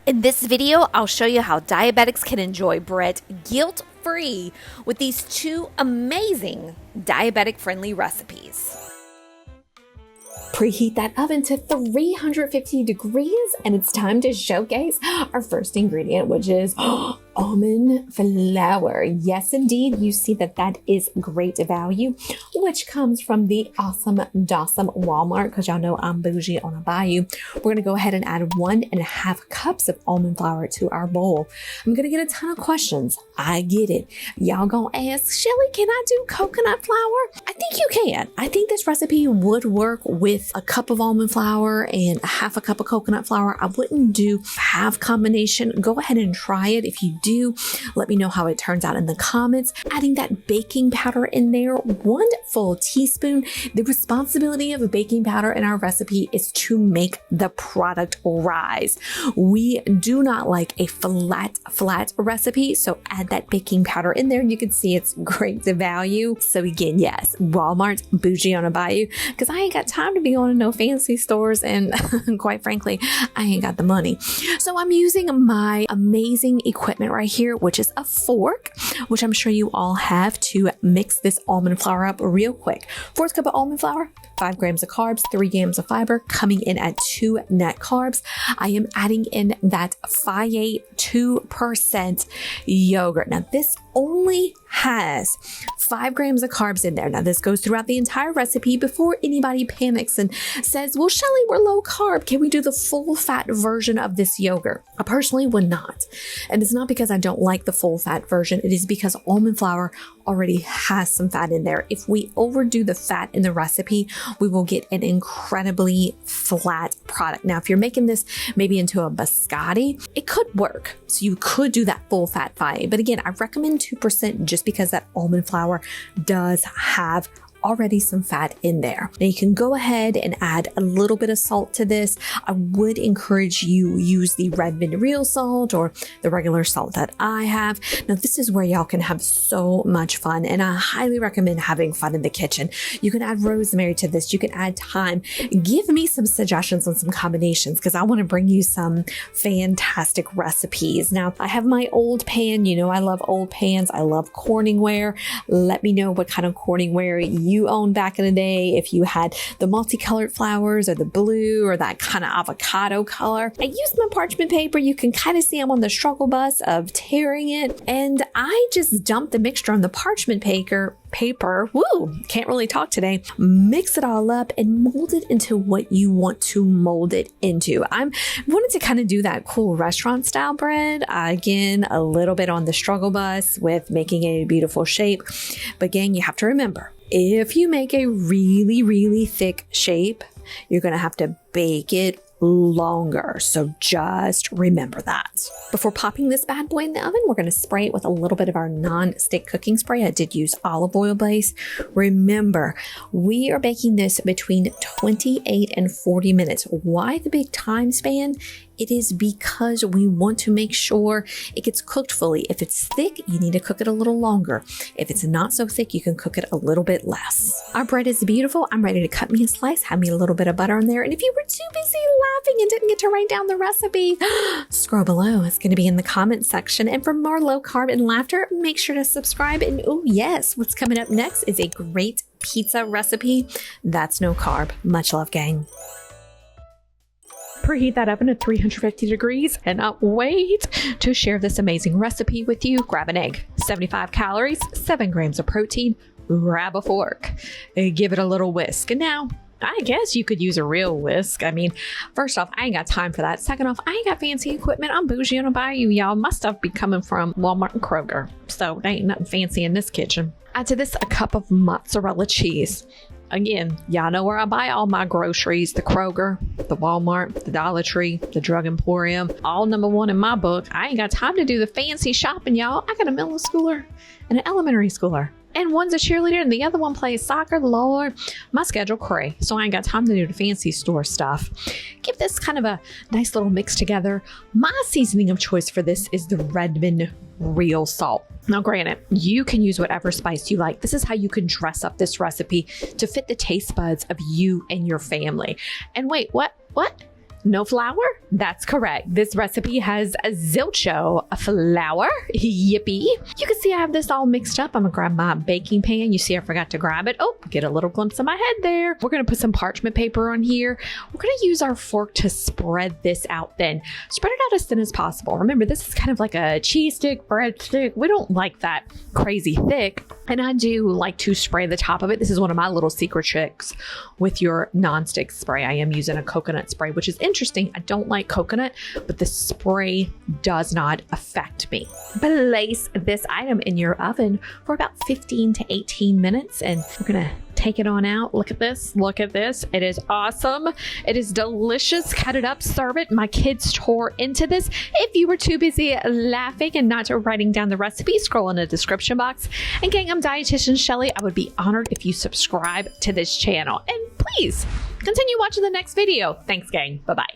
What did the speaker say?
In this video, I'll show you how diabetics can enjoy bread guilt-free with these two amazing diabetic-friendly recipes. Preheat that oven to 350 degrees, and it's time to showcase our first ingredient, which is almond flour. Yes, indeed, you see that is great value, which comes from the awesome Walmart, because y'all know I'm bougie on a bayou. We're going to go ahead and add 1.5 cups of almond flour to our bowl. I'm going to get a ton of questions. I get it. Y'all gonna ask, Shelly, can I do coconut flour? I think you can. I think this recipe would work with a cup of almond flour and 1/2 cup of coconut flour. I wouldn't do half combination. Go ahead and try it. If you do, let me know how it turns out in the comments. Adding that baking powder in there, 1 full teaspoon. The responsibility of a baking powder in our recipe is to make the product rise. We do not like a flat recipe, so add that baking powder in there. You can see it's great to value. So again, yes, Walmart, bougie on a bayou, because I ain't got time to be going to no fancy stores, and quite frankly, I ain't got the money. So I'm using my amazing equipment right here, which is a fork, which I'm sure you all have, to mix this almond flour up real quick. 4th cup of almond flour, 5 grams of carbs, 3 grams of fiber, coming in at 2 net carbs. I am adding in that 2% yogurt. Now this only has 5 grams of carbs in there. Now this goes throughout the entire recipe before anybody panics and says, well, Shelly, we're low carb. Can we do the full fat version of this yogurt? I personally would not. And it's not because I don't like the full fat version. It is because almond flour already has some fat in there. If we overdo the fat in the recipe, we will get an incredibly flat product. Now, if you're making this maybe into a biscotti, it could work. So you could do that full fat five. But again, I recommend 2% just because that almond flour does have already some fat in there. Now you can go ahead and add a little bit of salt to this. I would encourage you use the Redmond real salt or the regular salt that I have. Now this is where y'all can have so much fun, and I highly recommend having fun in the kitchen. You can add rosemary to this. You can add thyme. Give me some suggestions on some combinations, because I want to bring you some fantastic recipes. Now I have my old pan. You know I love old pans. I love Corningware. Let me know what kind of Corningware you owned back in the day, if you had the multicolored flowers or the blue or that kind of avocado color. I used my parchment paper. You can kind of see I'm on the struggle bus of tearing it, and I just dumped the mixture on the parchment paper. Woo, can't really talk today. Mix it all up and mold it into what you want to mold it into. I wanted to kind of do that cool restaurant style bread. Again, a little bit on the struggle bus with making a beautiful shape. But gang, you have to remember, if you make a really thick shape, you're going to have to bake it longer. So just remember that. Before popping this bad boy in the oven, we're going to spray it with a little bit of our non-stick cooking spray. I did use olive oil base. Remember, we are baking this between 28 and 40 minutes. Why the big time span? It is because we want to make sure it gets cooked fully. If it's thick, you need to cook it a little longer. If it's not so thick, you can cook it a little bit less. Our bread is beautiful. I'm ready to cut me a slice, have me a little bit of butter on there. And if you were too busy laughing and didn't get to write down the recipe, scroll below. It's going to be in the comment section. And for more low carb and laughter, make sure to subscribe. And oh yes, what's coming up next is a great pizza recipe that's no carb. Much love, gang. Preheat that oven at 350 degrees and wait to share this amazing recipe with you. Grab an egg, 75 calories, 7 grams of protein. Grab a fork, give it a little whisk. And now, I guess you could use a real whisk. I mean, first off, I ain't got time for that. Second off, I ain't got fancy equipment. I'm bougie on a bayou, y'all. My stuff be coming from Walmart and Kroger, so there ain't nothing fancy in this kitchen. Add to this a cup of mozzarella cheese. Again, y'all know where I buy all my groceries: the Kroger, the Walmart, the Dollar Tree, the Drug Emporium, all #1 in my book. I ain't got time to do the fancy shopping, y'all. I got a middle schooler and an elementary schooler. And one's a cheerleader and the other one plays soccer. Lord, my schedule cray. So I ain't got time to do the fancy store stuff. Give this kind of a nice little mix together. My seasoning of choice for this is the Redmond real salt. Now, granted, you can use whatever spice you like. This is how you can dress up this recipe to fit the taste buds of you and your family. And wait, what? No flour? That's correct. This recipe has a zilcho flour. Yippee. You can see I have this all mixed up. I'm gonna grab my baking pan. You see I forgot to grab it. Oh, get a little glimpse of my head there. We're gonna put some parchment paper on here. We're gonna use our fork to spread this out thin. Spread it out as thin as possible. Remember, this is kind of like a cheese stick, bread stick. We don't like that crazy thick. And I do like to spray the top of it. This is one of my little secret tricks with your nonstick spray. I am using a coconut spray, which is interesting. I don't like coconut, but the spray does not affect me. Place this item in your oven for about 15 to 18 minutes, and we're gonna take it on out. Look at this. Look at this. It is awesome. It is delicious. Cut it up, serve it. My kids tore into this. If you were too busy laughing and not writing down the recipe, scroll in the description box. And gang, I'm Dietitian Shelly. I would be honored if you subscribe to this channel. And please continue watching the next video. Thanks, gang. Bye-bye.